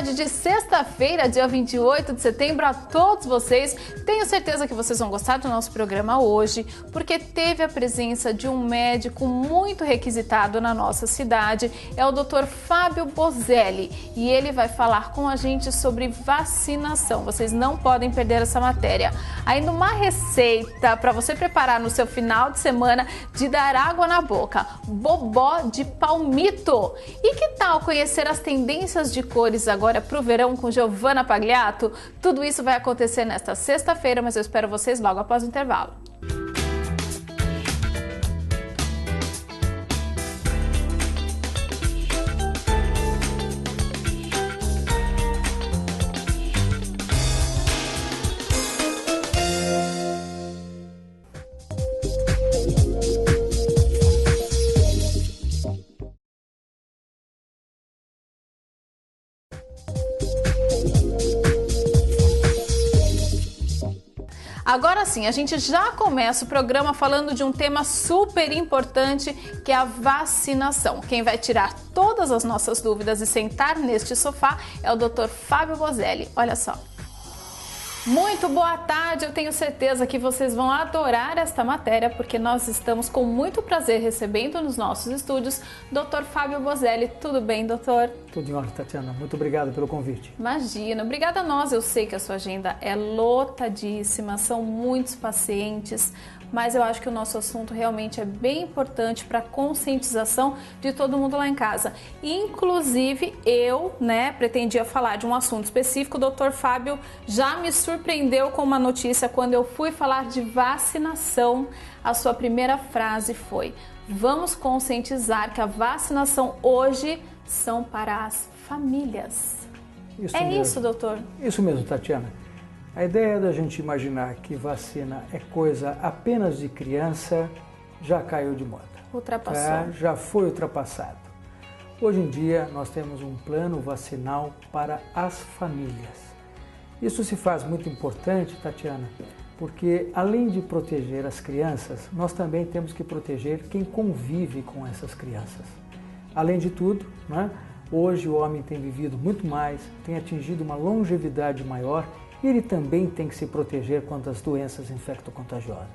tarde de sexta-feira, dia 28 de setembro, a todos vocês. Tenho certeza que vocês vão gostar do nosso programa hoje, porque teve a presença de um médico muito requisitado na nossa cidade, é o Dr. Fábio Bozelli, e ele vai falar com a gente sobre vacinação. Vocês não podem perder essa matéria. Ainda uma receita para você preparar no seu final de semana de dar água na boca, bobó de palmito. E que tal conhecer as tendências de cores agora para o verão com Giovana Pagliato? Tudo isso vai acontecer nesta sexta-feira, mas eu espero vocês logo após o intervalo. Agora sim, a gente já começa o programa falando de um tema super importante, que é a vacinação. Quem vai tirar todas as nossas dúvidas e sentar neste sofá é o Dr. Fábio Bozelli. Olha só. Muito boa tarde, eu tenho certeza que vocês vão adorar esta matéria, porque nós estamos com muito prazer recebendo nos nossos estúdios Dr. Fábio Bozelli. Tudo bem, doutor? Tudo em ordem, Tatiana. Muito obrigado pelo convite. Imagina, obrigada a nós. Eu sei que a sua agenda é lotadíssima, são muitos pacientes, mas eu acho que o nosso assunto realmente é bem importante para a conscientização de todo mundo lá em casa. Inclusive, eu, pretendia falar de um assunto específico, o Dr. Fábio já me surpreendeu com uma notícia quando eu fui falar de vacinação. A sua primeira frase foi: vamos conscientizar que a vacinação hoje são para as famílias. Isso é mesmo. Isso, doutor? Isso mesmo, Tatiana. A ideia da gente imaginar que vacina é coisa apenas de criança já caiu de moda. Ultrapassou. Já foi ultrapassado. Hoje em dia nós temos um plano vacinal para as famílias. Isso se faz muito importante, Tatiana, porque além de proteger as crianças, nós também temos que proteger quem convive com essas crianças. Além de tudo, hoje o homem tem vivido muito mais, tem atingido uma longevidade maior, e ele também tem que se proteger contra as doenças infecto-contagiosas.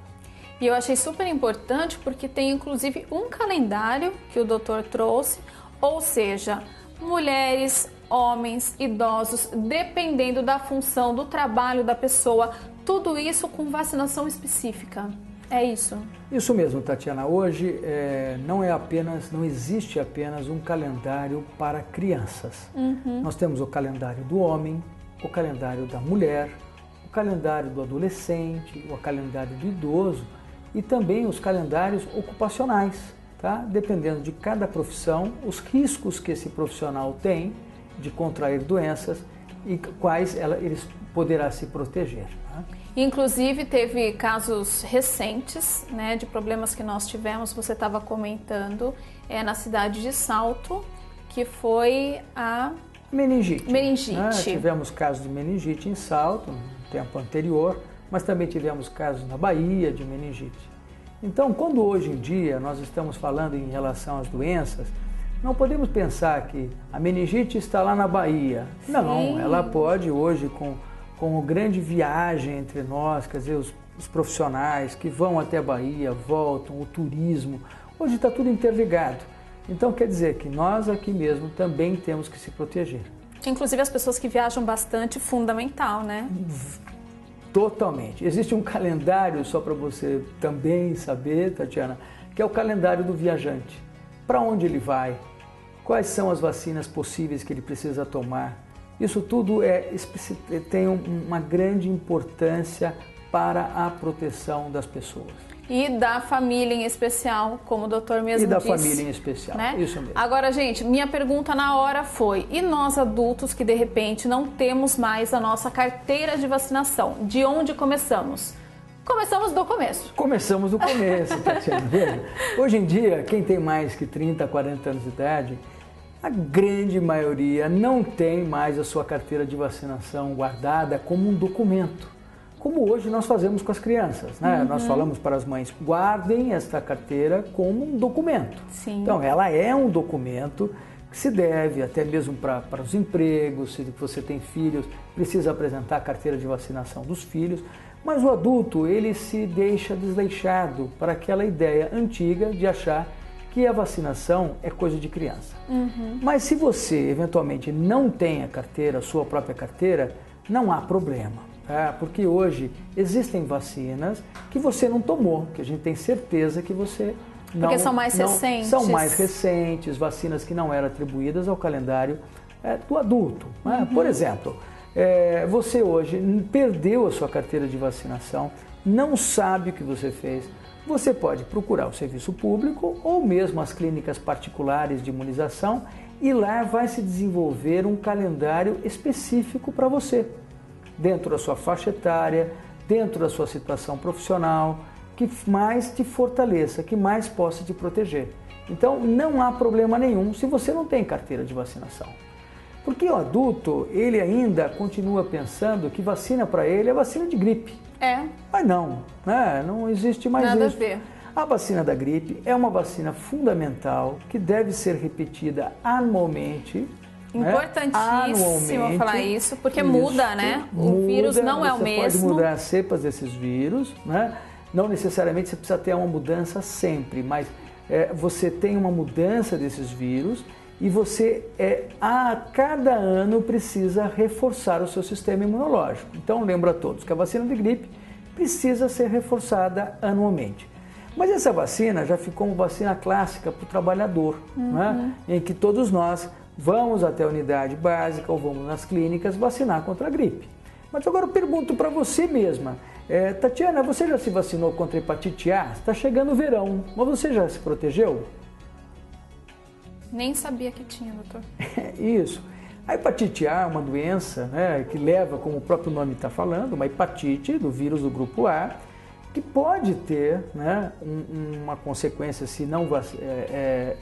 E eu achei super importante porque tem inclusive um calendário que o doutor trouxe, ou seja, mulheres, homens, idosos, dependendo da função, do trabalho da pessoa, tudo isso com vacinação específica. É isso? Isso mesmo, Tatiana. Hoje não existe apenas um calendário para crianças. Nós temos o calendário do homem, o calendário da mulher, o calendário do adolescente, o calendário do idoso e também os calendários ocupacionais, tá? Dependendo de cada profissão, os riscos que esse profissional tem de contrair doenças e quais eles poderá se proteger. Tá? Inclusive teve casos recentes, de problemas que nós tivemos, você estava comentando, na cidade de Salto, que foi a meningite. Tivemos casos de meningite em Salto no tempo anterior, mas também tivemos casos na Bahia de meningite. Então, quando hoje em dia nós estamos falando em relação às doenças, não podemos pensar que a meningite está lá na Bahia. Sim. Não, ela pode hoje, com grande viagem entre nós, quer dizer, os profissionais que vão até a Bahia, voltam, o turismo, hoje está tudo interligado. Então quer dizer que nós aqui mesmo também temos que se proteger. Inclusive as pessoas que viajam bastante, fundamental, Totalmente. Existe um calendário, só para você também saber, Tatiana, que é o calendário do viajante. Para onde ele vai, quais são as vacinas possíveis que ele precisa tomar. Isso tudo tem uma grande importância para a proteção das pessoas. E da família em especial, como o doutor mesmo disse. E da família em especial, isso mesmo. Agora, gente, minha pergunta na hora foi: e nós adultos que de repente não temos mais a nossa carteira de vacinação, de onde começamos? Começamos do começo. Começamos do começo, Tatiana. Hoje em dia, quem tem mais que 30, 40 anos de idade, a grande maioria não tem mais a sua carteira de vacinação guardada como um documento. Como hoje nós fazemos com as crianças, Nós falamos para as mães: guardem esta carteira como um documento. Sim. Então, ela é um documento se deve, até mesmo para os empregos, se você tem filhos, precisa apresentar a carteira de vacinação dos filhos, mas o adulto, ele se deixa desleixado para aquela ideia antiga de achar que a vacinação é coisa de criança. Mas se você, eventualmente, não tem a carteira, a sua própria carteira, não há problema, tá? Porque hoje existem vacinas que você não tomou, que a gente tem certeza que você não... Porque são mais recentes. São mais recentes, vacinas que não eram atribuídas ao calendário do adulto. Né? Por exemplo, você hoje perdeu a sua carteira de vacinação, não sabe o que você fez, você pode procurar o serviço público ou mesmo as clínicas particulares de imunização e lá vai se desenvolver um calendário específico para você, dentro da sua faixa etária, dentro da sua situação profissional, que mais te fortaleça, que mais possa te proteger. Então não há problema nenhum se você não tem carteira de vacinação. Porque o adulto, ele ainda continua pensando que vacina para ele é vacina de gripe. Mas não, né? Não existe mais nada isso. A ver. A vacina da gripe é uma vacina fundamental que deve ser repetida anualmente. Importantíssimo falar isso, porque muda, né? O vírus não é o mesmo. Você pode mudar as cepas desses vírus, né? Não necessariamente você precisa ter uma mudança sempre, mas você tem uma mudança desses vírus e você, a cada ano, precisa reforçar o seu sistema imunológico. Então, lembra a todos que a vacina de gripe precisa ser reforçada anualmente. Mas essa vacina já ficou uma vacina clássica para o trabalhador, né? Em que todos nós vamos até a unidade básica ou vamos nas clínicas vacinar contra a gripe. Mas agora eu pergunto para você mesma, Tatiana, você já se vacinou contra a hepatite A? Está chegando o verão, mas você já se protegeu? Nem sabia que tinha, doutor. Isso. A hepatite A é uma doença, né, que leva, como o próprio nome está falando, uma hepatite do vírus do grupo A, que pode ter, né, uma consequência se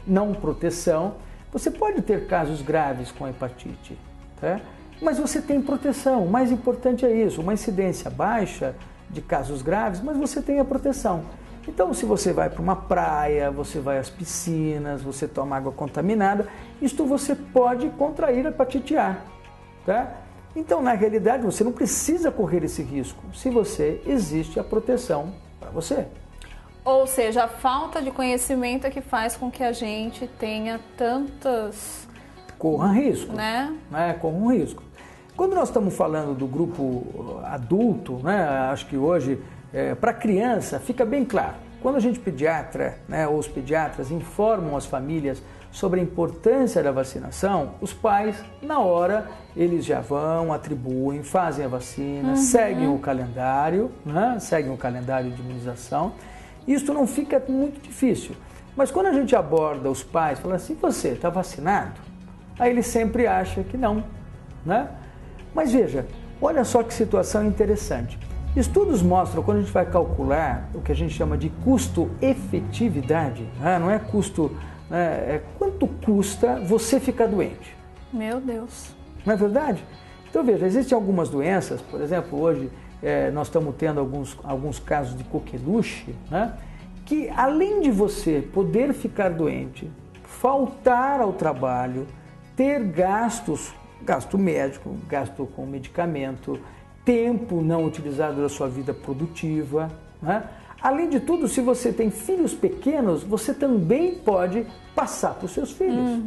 não proteção. Você pode ter casos graves com a hepatite, tá? Mas você tem proteção. O mais importante é isso, uma incidência baixa de casos graves, mas você tem a proteção. Então, se você vai para uma praia, você vai às piscinas, você toma água contaminada, isto você pode contrair a hepatite A, tá? Então, na realidade, você não precisa correr esse risco se existe a proteção para você. Ou seja, a falta de conhecimento é que faz com que a gente tenha tantas... Corra risco, né? Corra um risco. Quando nós estamos falando do grupo adulto, né, acho que hoje, para criança, fica bem claro. Quando a gente pediatra, né, ou os pediatras informam as famílias sobre a importância da vacinação, os pais, na hora, eles já vão, atribuem, fazem a vacina, seguem o calendário, né, seguem o calendário de imunização. Isso não fica muito difícil. Mas quando a gente aborda os pais, falando assim, você está vacinado? Aí ele sempre acha que não, né? Mas veja, olha só que situação interessante. Estudos mostram, quando a gente vai calcular o que a gente chama de custo-efetividade, né? Não é custo, né? É quanto custa você ficar doente. Meu Deus. Não é verdade? Então veja, existem algumas doenças, por exemplo, hoje nós estamos tendo alguns casos de coqueluche, né? Que além de você poder ficar doente, faltar ao trabalho, ter gasto médico, gasto com medicamento, tempo não utilizado da sua vida produtiva, né? Além de tudo, se você tem filhos pequenos, você também pode passar para os seus filhos.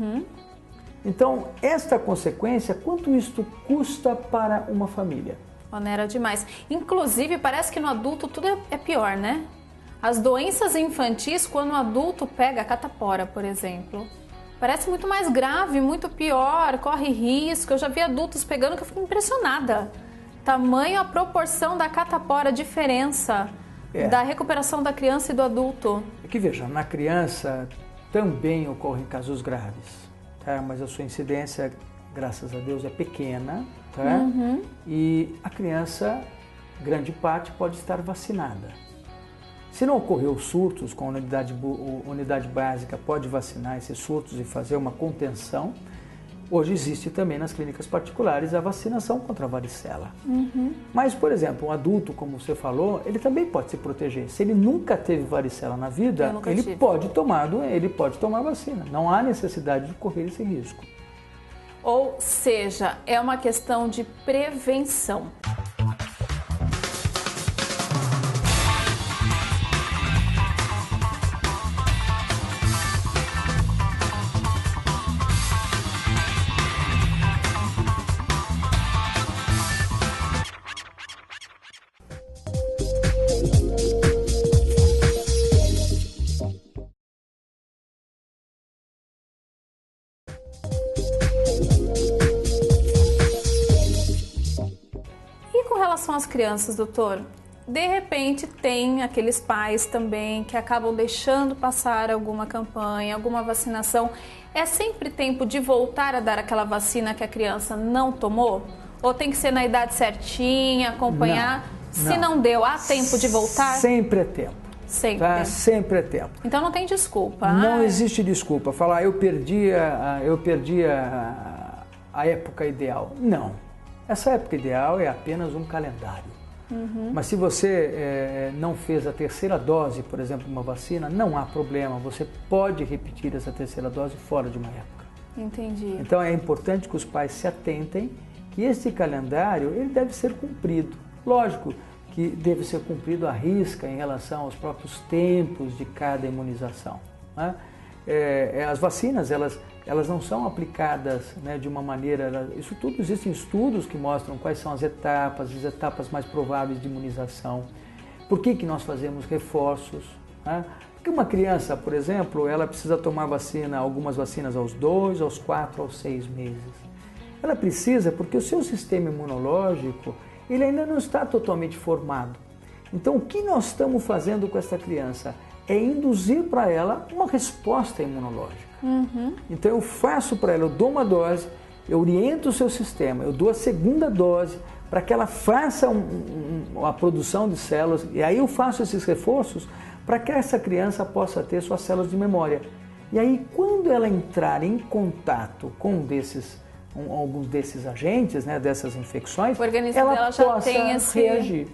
Então, esta consequência, quanto isto custa para uma família? Onera demais. Inclusive, parece que no adulto tudo é pior, né? As doenças infantis, quando o adulto pega a catapora, por exemplo, parece muito mais grave, muito pior, corre risco. Eu já vi adultos pegando que eu fico impressionada. Tamanho a proporção da catapora, a diferença da recuperação da criança e do adulto. É que veja, na criança também ocorrem casos graves, tá? Mas a sua incidência, graças a Deus, é pequena, tá? E a criança, grande parte, pode estar vacinada. Se não ocorreu surtos com a unidade básica, pode vacinar esses surtos e fazer uma contenção. Hoje existe também nas clínicas particulares a vacinação contra a varicela. Mas, por exemplo, um adulto, como você falou, ele também pode se proteger. Se ele nunca teve varicela na vida, ele pode tomar vacina. Não há necessidade de correr esse risco. Ou seja, é uma questão de prevenção. São as crianças, doutor? De repente tem aqueles pais também que acabam deixando passar alguma campanha, alguma vacinação. É sempre tempo de voltar a dar aquela vacina que a criança não tomou? Ou tem que ser na idade certinha, acompanhar? Se não deu, há tempo de voltar? Sempre é tempo. Sempre. Tá? Sempre é tempo. Então não tem desculpa. Não existe desculpa. Falar, eu perdi a época ideal. Não. Essa época ideal é apenas um calendário. Mas se você não fez a terceira dose, por exemplo, de uma vacina, não há problema. Você pode repetir essa terceira dose fora de uma época. Entendi. Então é importante que os pais se atentem que esse calendário ele deve ser cumprido. Lógico que deve ser cumprido à risca em relação aos próprios tempos de cada imunização, né? As vacinas, elas não são aplicadas, né, de uma maneira... Isso tudo, existem estudos que mostram quais são as etapas mais prováveis de imunização. Por que nós fazemos reforços, né? Porque uma criança, por exemplo, ela precisa tomar algumas vacinas aos 2, aos 4, aos 6 meses. Ela precisa porque o seu sistema imunológico, ele ainda não está totalmente formado. Então, o que nós estamos fazendo com essa criança? É induzir para ela uma resposta imunológica. Então eu faço para ela, eu dou uma dose, eu oriento o seu sistema, eu dou a segunda dose para que ela faça a produção de células, e aí eu faço esses reforços para que essa criança possa ter suas células de memória. E aí quando ela entrar em contato com alguns desses agentes, né, dessas infecções, o organismo ela dela já possa tem esse... reagir.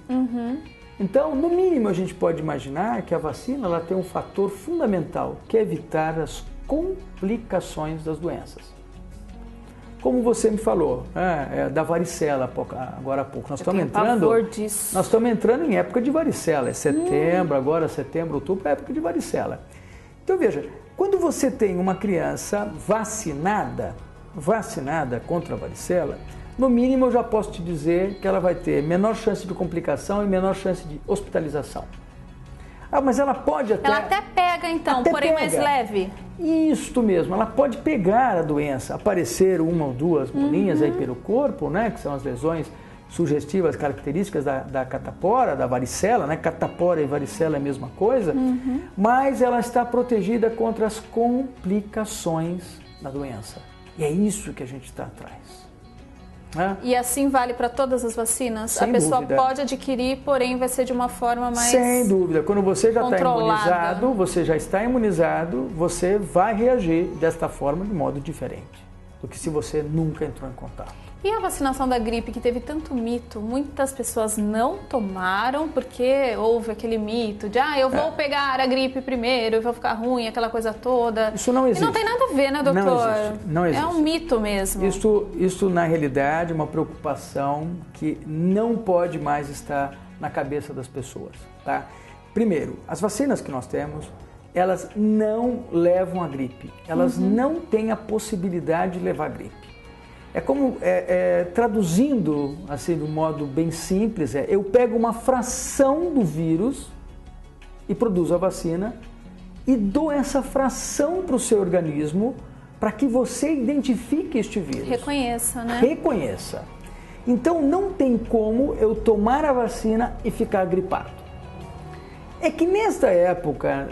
Então, no mínimo, a gente pode imaginar que a vacina ela tem um fator fundamental, que é evitar as complicações das doenças. Como você me falou, da varicela agora há pouco. Nós estamos entrando em época de varicela. É setembro, agora setembro, outubro, é época de varicela. Então, veja, quando você tem uma criança vacinada contra a varicela, no mínimo eu já posso te dizer que ela vai ter menor chance de complicação e menor chance de hospitalização. Mas ela pode até... Ela até pega então, porém mais leve. Isso mesmo, ela pode pegar a doença, aparecer uma ou duas bolinhas aí pelo corpo, né, que são as lesões sugestivas, características da catapora, da varicela, né, catapora e varicela é a mesma coisa, mas ela está protegida contra as complicações da doença. E é isso que a gente está atrás. E assim vale para todas as vacinas? Sem a pessoa dúvida. Pode adquirir, porém vai ser de uma forma mais Sem dúvida. Quando você já está imunizado, você vai reagir desta forma de modo diferente do que se você nunca entrou em contato. E a vacinação da gripe, que teve tanto mito, muitas pessoas não tomaram porque houve aquele mito de eu vou pegar a gripe primeiro, eu vou ficar ruim, aquela coisa toda. Isso não existe. E não tem nada a ver, né, doutor? Não existe. É um mito mesmo. Isso na realidade, é uma preocupação que não pode mais estar na cabeça das pessoas, tá? Primeiro, as vacinas que nós temos, elas não levam a gripe. Elas não têm a possibilidade de levar a gripe. É como, traduzindo assim de um modo bem simples, eu pego uma fração do vírus e produzo a vacina e dou essa fração para o seu organismo para que você identifique este vírus. Reconheça, né? Reconheça. Então não tem como eu tomar a vacina e ficar gripado. É que nesta época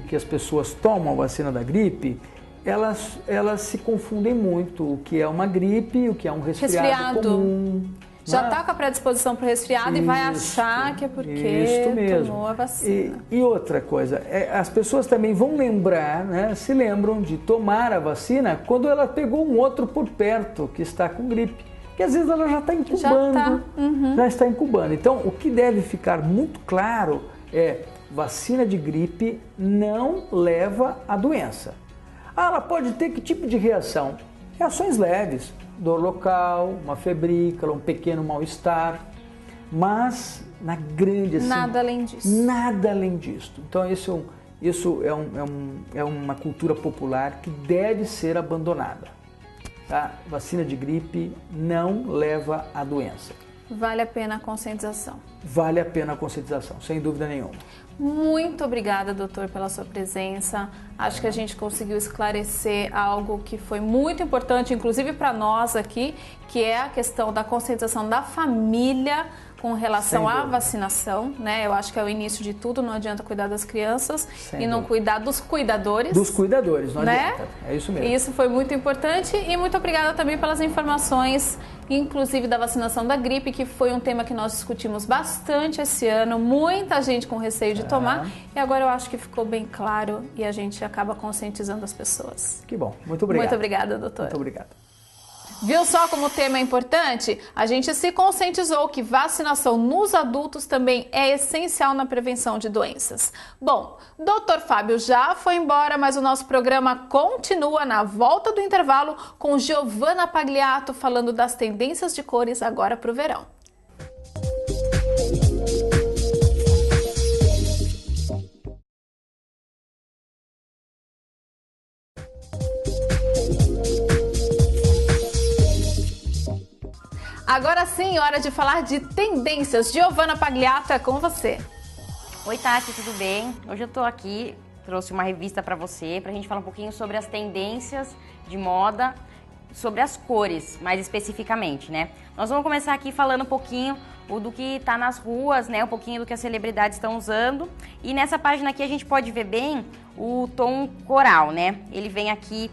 que as pessoas tomam a vacina da gripe, elas se confundem muito o que é uma gripe, o que é um resfriado comum. Já está com a predisposição para o resfriado e vai achar que é porque tomou a vacina. E outra coisa, as pessoas também vão lembrar, né, se lembram de tomar a vacina quando ela pegou um outro por perto que está com gripe. Porque às vezes ela já está incubando, já está incubando. Então, o que deve ficar muito claro é: vacina de gripe não leva à doença. Ela pode ter que tipo de reação? Reações leves, dor local, uma febrícula, um pequeno mal-estar, mas na grande assim, nada além disso. Nada além disso. Então isso é uma cultura popular que deve ser abandonada. Tá? Vacina de gripe não leva à doença. Vale a pena a conscientização. Vale a pena a conscientização, sem dúvida nenhuma. Muito obrigada, doutor, pela sua presença. Acho que a gente conseguiu esclarecer algo que foi muito importante, inclusive para nós aqui, que é a questão da conscientização da família com relação à vacinação, né? Eu acho que é o início de tudo, não adianta cuidar das crianças e não cuidar dos cuidadores. Dos cuidadores, não né? adianta. É isso mesmo. Isso foi muito importante e muito obrigada também pelas informações, inclusive da vacinação da gripe, que foi um tema que nós discutimos bastante esse ano, muita gente com receio de tomar, e agora eu acho que ficou bem claro e a gente acaba conscientizando as pessoas. Que bom, muito obrigado. Muito obrigada, doutor. Muito obrigado. Viu só como o tema é importante? A gente se conscientizou que vacinação nos adultos também é essencial na prevenção de doenças. Bom, Dr. Fábio já foi embora, mas o nosso programa continua na volta do intervalo com Giovana Pagliato falando das tendências de cores agora para o verão. Agora sim, hora de falar de tendências. Giovana Pagliato, é com você. Oi, Tati, tudo bem? Hoje eu tô aqui, trouxe uma revista para você, pra gente falar um pouquinho sobre as tendências de moda, sobre as cores, mais especificamente, né? Nós vamos começar aqui falando um pouquinho do que tá nas ruas, né? Um pouquinho do que as celebridades estão usando. E nessa página aqui a gente pode ver bem o tom coral, né? Ele vem aqui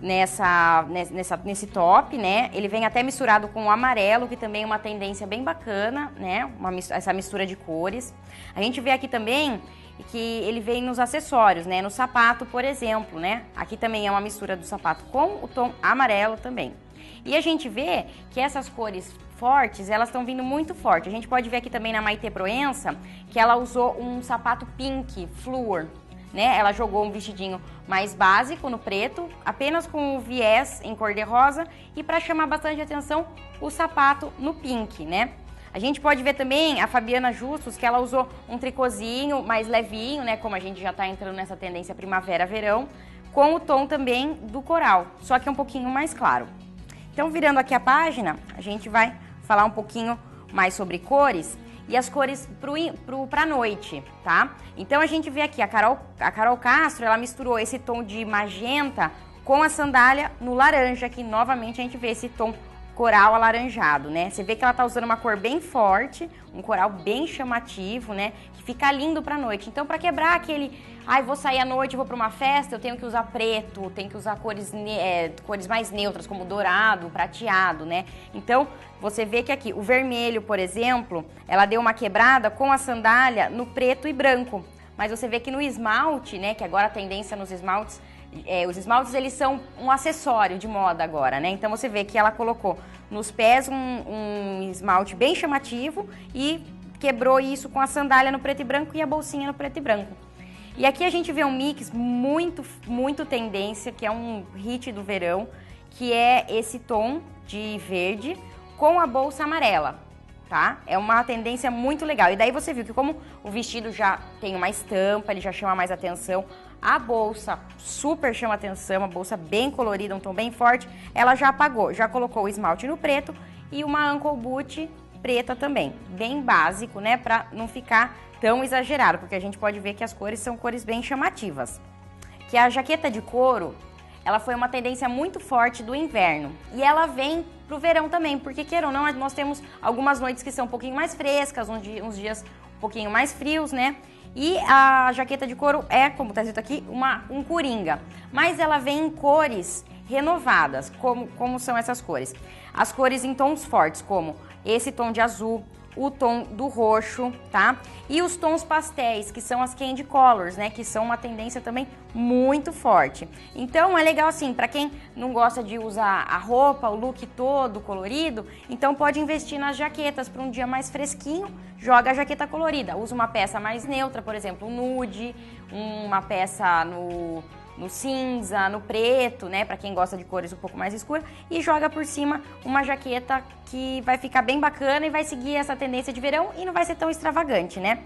nesse top, né? Ele vem até misturado com o amarelo, que também é uma tendência bem bacana, né? Essa mistura de cores. A gente vê aqui também que ele vem nos acessórios, né? No sapato, por exemplo, né? Aqui também é uma mistura do sapato com o tom amarelo também. E a gente vê que essas cores fortes, elas estão vindo muito forte. A gente pode ver aqui também na Maite Proença que ela usou um sapato pink, fluor, né? Ela jogou um vestidinho mais básico no preto, apenas com o viés em cor de rosa e para chamar bastante atenção o sapato no pink, né? A gente pode ver também a Fabiana Justus, que ela usou um tricôzinho mais levinho, né? Como a gente já tá entrando nessa tendência primavera-verão, com o tom também do coral, só que é um pouquinho mais claro. Então, virando aqui a página, a gente vai falar um pouquinho mais sobre cores e as cores pra noite, tá? Então a gente vê aqui a Carol Castro, ela misturou esse tom de magenta com a sandália no laranja, que novamente a gente vê esse tom coral alaranjado, né? Você vê que ela tá usando uma cor bem forte, um coral bem chamativo, né? Que fica lindo pra noite. Então, pra quebrar aquele, vou sair à noite, vou pra uma festa, eu tenho que usar preto, tenho que usar cores mais neutras, como dourado, prateado, né? Então, você vê que aqui, o vermelho, por exemplo, ela deu uma quebrada com a sandália no preto e branco. Mas você vê que no esmalte, né? Que agora a tendência nos esmaltes, os esmaltes, eles são um acessório de moda agora, né? Então você vê que ela colocou nos pés um esmalte bem chamativo e quebrou isso com a sandália no preto e branco e a bolsinha no preto e branco. E aqui a gente vê um mix muito tendência, que é um hit do verão, que é esse tom de verde com a bolsa amarela, tá? É uma tendência muito legal. E daí você viu que como o vestido já tem uma estampa, ele já chama mais atenção, a bolsa super chama atenção, uma bolsa bem colorida, um tom bem forte, ela já apagou, já colocou o esmalte no preto e uma ankle boot preta também, bem básico, né, pra não ficar tão exagerado, porque a gente pode ver que as cores são cores bem chamativas. Que a jaqueta de couro, ela foi uma tendência muito forte do inverno e ela vem pro verão também, porque queira ou não, nós temos algumas noites que são um pouquinho mais frescas, uns dias um pouquinho mais frios, né? E a jaqueta de couro é, como está escrito aqui, um coringa. Mas ela vem em cores renovadas. Como são essas cores? As cores em tons fortes, como esse tom de azul, o tom do roxo, tá? E os tons pastéis, que são as candy colors, né? Que são uma tendência também muito forte. Então é legal assim, para quem não gosta de usar a roupa, o look todo colorido, então pode investir nas jaquetas para um dia mais fresquinho, joga a jaqueta colorida. Usa uma peça mais neutra, por exemplo, um nude, uma peça no cinza, no preto, né, para quem gosta de cores um pouco mais escuras, e joga por cima uma jaqueta que vai ficar bem bacana e vai seguir essa tendência de verão e não vai ser tão extravagante, né?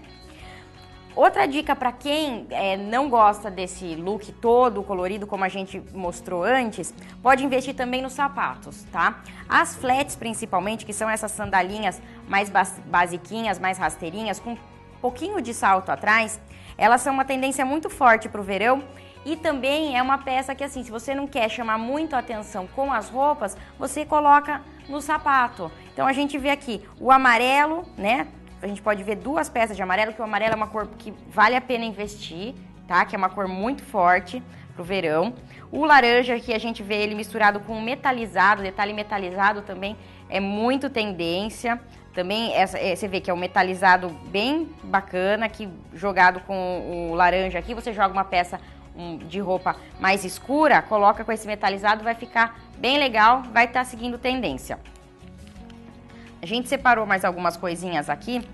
Outra dica para quem não gosta desse look todo colorido, como a gente mostrou antes, pode investir também nos sapatos, tá? As flats, principalmente, que são essas sandalinhas mais basiquinhas, mais rasteirinhas, com um pouquinho de salto atrás, elas são uma tendência muito forte para o verão. E também é uma peça que, assim, se você não quer chamar muito a atenção com as roupas, você coloca no sapato. Então a gente vê aqui o amarelo, né? A gente pode ver duas peças de amarelo, que o amarelo é uma cor que vale a pena investir, tá? Que é uma cor muito forte pro verão. O laranja, que a gente vê ele misturado com metalizado, detalhe metalizado também é muito tendência. Também você vê que é um metalizado bem bacana, que jogado com o laranja aqui, você joga uma peça de roupa mais escura, coloca com esse metalizado, vai ficar bem legal, vai estar seguindo tendência. A gente separou mais algumas coisinhas aqui.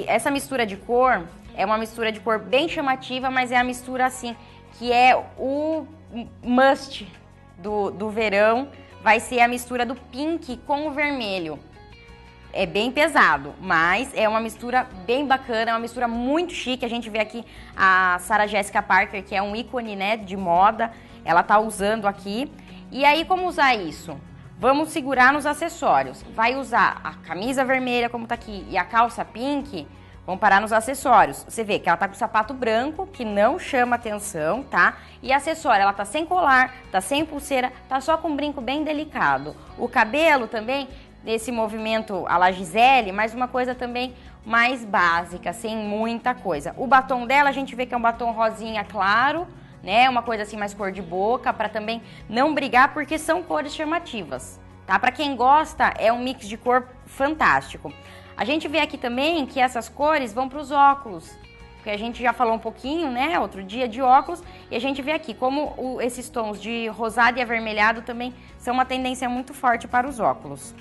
Essa mistura de cor é uma mistura de cor bem chamativa, mas é a mistura assim, que é o must do verão, vai ser a mistura do pink com o vermelho. É bem pesado, mas é uma mistura bem bacana, é uma mistura muito chique. A gente vê aqui a Sarah Jessica Parker, que é um ícone, né, de moda, ela tá usando aqui. E aí, como usar isso? Vamos segurar nos acessórios. Vai usar a camisa vermelha, como tá aqui, e a calça pink, vamos parar nos acessórios. Você vê que ela tá com o sapato branco, que não chama atenção, tá? E acessório, ela tá sem colar, tá sem pulseira, tá só com um brinco bem delicado. O cabelo também, nesse movimento à la Gisele, mas uma coisa também mais básica, sem muita coisa. O batom dela, a gente vê que é um batom rosinha claro, né? Uma coisa assim mais cor de boca, para também não brigar, porque são cores chamativas, tá? Para quem gosta, é um mix de cor fantástico. A gente vê aqui também que essas cores vão para os óculos, porque a gente já falou um pouquinho, né, outro dia de óculos, e a gente vê aqui como esses tons de rosado e avermelhado também são uma tendência muito forte para os óculos.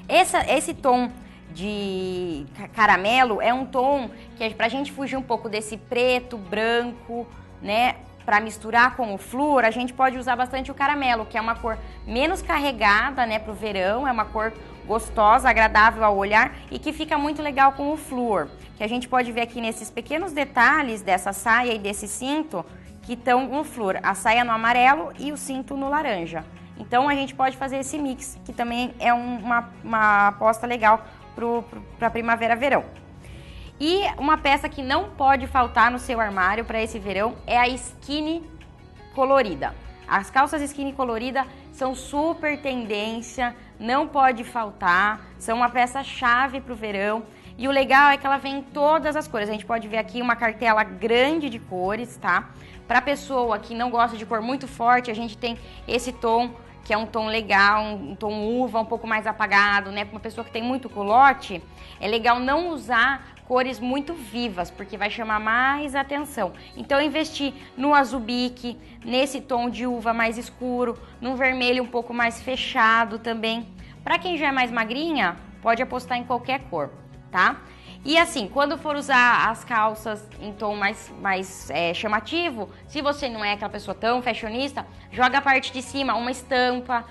Esse tom de caramelo é um tom que é pra gente fugir um pouco desse preto, branco, né? Para misturar com o flúor, a gente pode usar bastante o caramelo, que é uma cor menos carregada, né, pro verão, é uma cor gostosa, agradável ao olhar e que fica muito legal com o flúor, que a gente pode ver aqui nesses pequenos detalhes dessa saia e desse cinto que estão no flúor, a saia no amarelo e o cinto no laranja. Então a gente pode fazer esse mix, que também é uma aposta legal para primavera-verão. E uma peça que não pode faltar no seu armário para esse verão é a skinny colorida. As calças skinny colorida são super tendência, não pode faltar, são uma peça chave para o verão. E o legal é que ela vem em todas as cores. A gente pode ver aqui uma cartela grande de cores, tá? Para pessoa que não gosta de cor muito forte, a gente tem esse tom, que é um tom legal, um tom uva, um pouco mais apagado, né? Para uma pessoa que tem muito culote, é legal não usar cores muito vivas, porque vai chamar mais atenção. Então, investir no azul bique, nesse tom de uva mais escuro, num vermelho um pouco mais fechado também. Para quem já é mais magrinha, pode apostar em qualquer cor, tá? E assim, quando for usar as calças em tom mais chamativo, se você não é aquela pessoa tão fashionista, joga a parte de cima uma estampa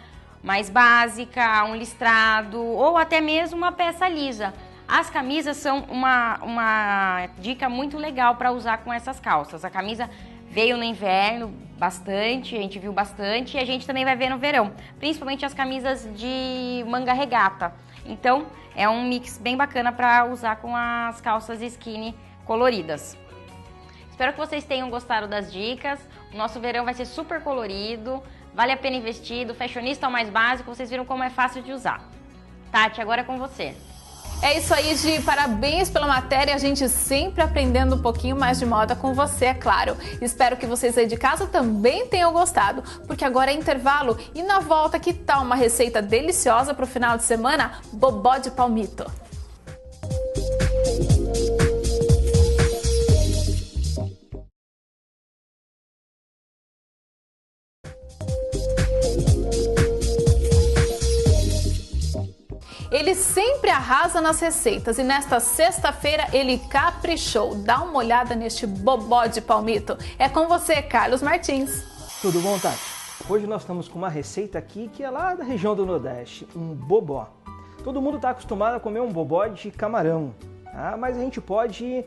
mais básica, um listrado ou até mesmo uma peça lisa. As camisas são uma dica muito legal para usar com essas calças. A camisa veio no inverno bastante, a gente viu bastante e a gente também vai ver no verão, principalmente as camisas de manga regata. Então, é um mix bem bacana para usar com as calças skinny coloridas. Espero que vocês tenham gostado das dicas. O nosso verão vai ser super colorido, vale a pena investir, do fashionista ao mais básico, vocês viram como é fácil de usar. Tati, agora é com você. É isso aí, Gi. Parabéns pela matéria. A gente sempre aprendendo um pouquinho mais de moda com você, é claro. Espero que vocês aí de casa também tenham gostado, porque agora é intervalo e na volta, que tal uma receita deliciosa para o final de semana? Bobó de palmito. Ele sempre arrasa nas receitas e nesta sexta-feira ele caprichou. Dá uma olhada neste bobó de palmito. É com você, Carlos Martins. Tudo bom, Tati? Hoje nós estamos com uma receita aqui que é lá da região do Nordeste, um bobó. Todo mundo está acostumado a comer um bobó de camarão, tá? Mas a gente pode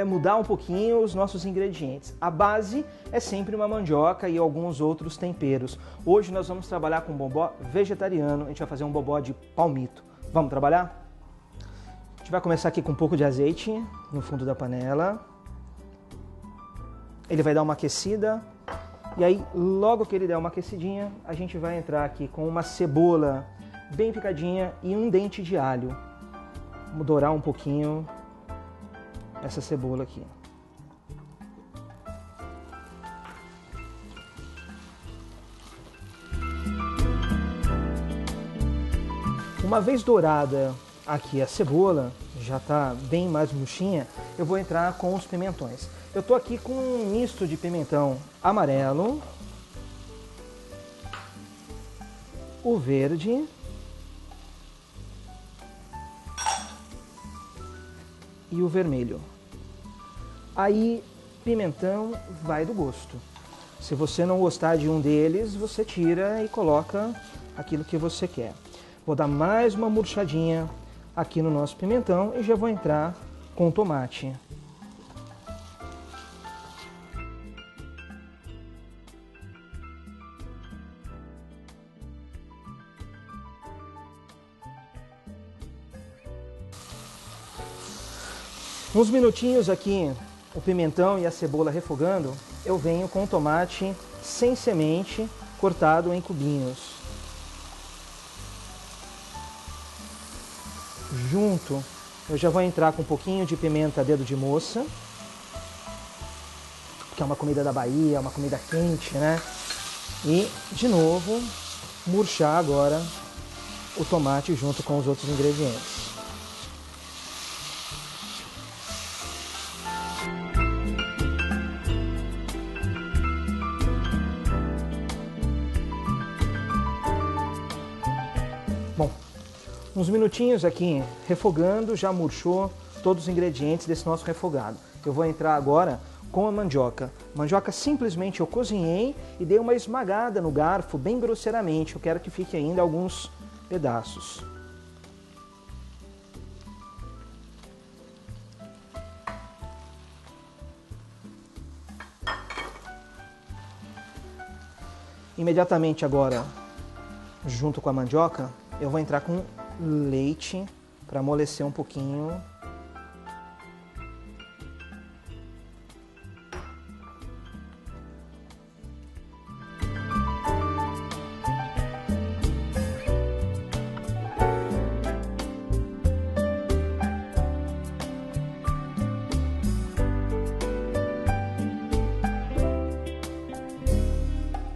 mudar um pouquinho os nossos ingredientes. A base é sempre uma mandioca e alguns outros temperos. Hoje nós vamos trabalhar com um bobó vegetariano, a gente vai fazer um bobó de palmito. Vamos trabalhar? A gente vai começar aqui com um pouco de azeite no fundo da panela. Ele vai dar uma aquecida. E aí, logo que ele der uma aquecidinha, a gente vai entrar aqui com uma cebola bem picadinha e um dente de alho. Vamos dourar um pouquinho essa cebola aqui. Uma vez dourada aqui a cebola, já está bem mais murchinha, eu vou entrar com os pimentões. Eu estou aqui com um misto de pimentão amarelo, o verde e o vermelho. Aí, pimentão vai do gosto. Se você não gostar de um deles, você tira e coloca aquilo que você quer. Vou dar mais uma murchadinha aqui no nosso pimentão e já vou entrar com o tomate. Uns minutinhos aqui, o pimentão e a cebola refogando, eu venho com o tomate sem semente, cortado em cubinhos. Junto, eu já vou entrar com um pouquinho de pimenta dedo de moça, que é uma comida da Bahia, uma comida quente, né? E, de novo, murchar agora o tomate junto com os outros ingredientes. Bom, uns minutinhos aqui refogando, já murchou todos os ingredientes desse nosso refogado. Eu vou entrar agora com a mandioca. Mandioca simplesmente eu cozinhei e dei uma esmagada no garfo bem grosseiramente. Eu quero que fique ainda alguns pedaços. Imediatamente agora, junto com a mandioca, eu vou entrar com leite para amolecer um pouquinho.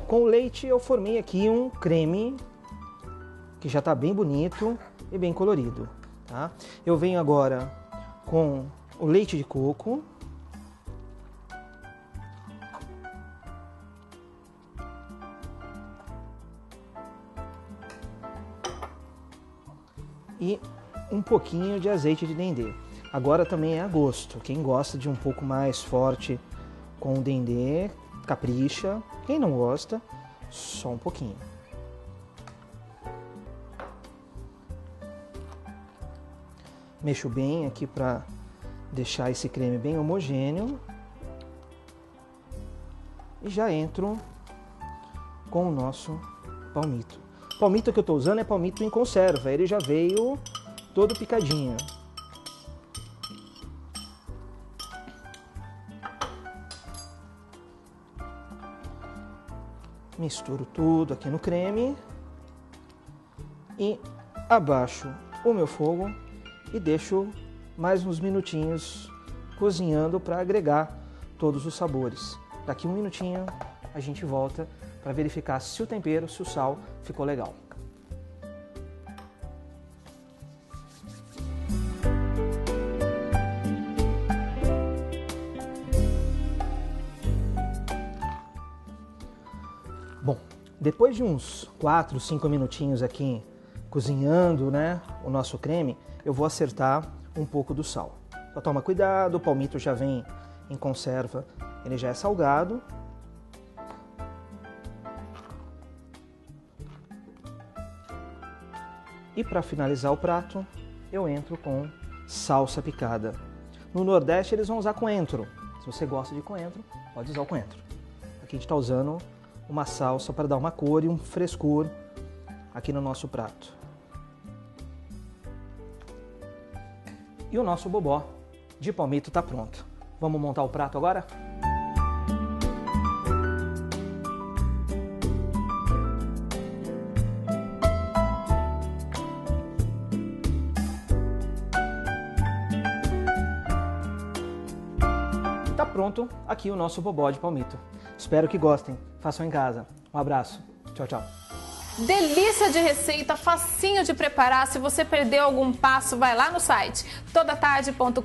Com o leite eu formei aqui um creme que já está bem bonito e bem colorido, tá? Eu venho agora com o leite de coco. E um pouquinho de azeite de dendê. Agora também é a gosto. Quem gosta de um pouco mais forte com o dendê, capricha. Quem não gosta, só um pouquinho. Mexo bem aqui para deixar esse creme bem homogêneo. E já entro com o nosso palmito. O palmito que eu estou usando é palmito em conserva, ele já veio todo picadinho. Misturo tudo aqui no creme e abaixo o meu fogo e deixo mais uns minutinhos cozinhando para agregar todos os sabores. Daqui um minutinho a gente volta para verificar se o tempero, se o sal ficou legal. Bom, depois de uns 4, 5 minutinhos aqui cozinhando, né, o nosso creme, eu vou acertar um pouco do sal. Só toma cuidado, o palmito já vem em conserva, ele já é salgado. E para finalizar o prato, eu entro com salsa picada. No Nordeste eles vão usar coentro. Se você gosta de coentro, pode usar o coentro. Aqui a gente está usando uma salsa para dar uma cor e um frescor aqui no nosso prato. E o nosso bobó de palmito está pronto. Vamos montar o prato agora? Tá pronto aqui o nosso bobó de palmito. Espero que gostem. Façam em casa. Um abraço. Tchau, tchau. Delícia de receita, facinho de preparar. Se você perdeu algum passo, vai lá no site todatarde.com.br.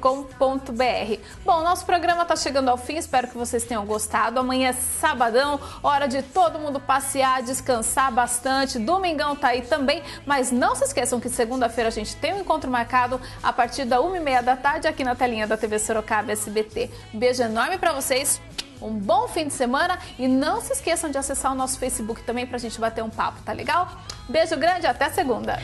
Bom, nosso programa está chegando ao fim, espero que vocês tenham gostado. Amanhã é sabadão, hora de todo mundo passear, descansar bastante. Domingão tá aí também, mas não se esqueçam que segunda-feira a gente tem um encontro marcado a partir da 1h30 da tarde aqui na telinha da TV Sorocaba SBT. Beijo enorme para vocês. Um bom fim de semana e não se esqueçam de acessar o nosso Facebook também pra gente bater um papo, tá legal? Beijo grande, até segunda!